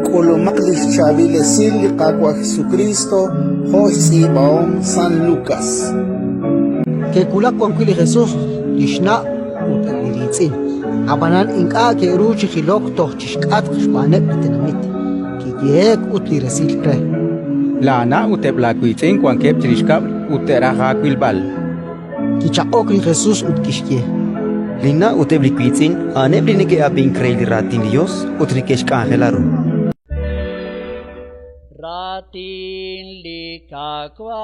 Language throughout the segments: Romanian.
Colomaklis Chavile Silli Kakwa Jesucristo, Josibao San Lucas. Que kula conquili Jesús, Lishna, Utalirizin. Abanan inka que ruchi hilok tochishkat xpanek betenamit. Kiyek utliresil kre. Lana uteblakuitzin kuankep chirishkab uterajakuilbal. Kichaokli Jesús utkishkie. Lina utebliquitzin, aneblinike abin creili ratin Dios, utrikesh angelaro. Ratin likakwa.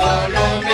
Solo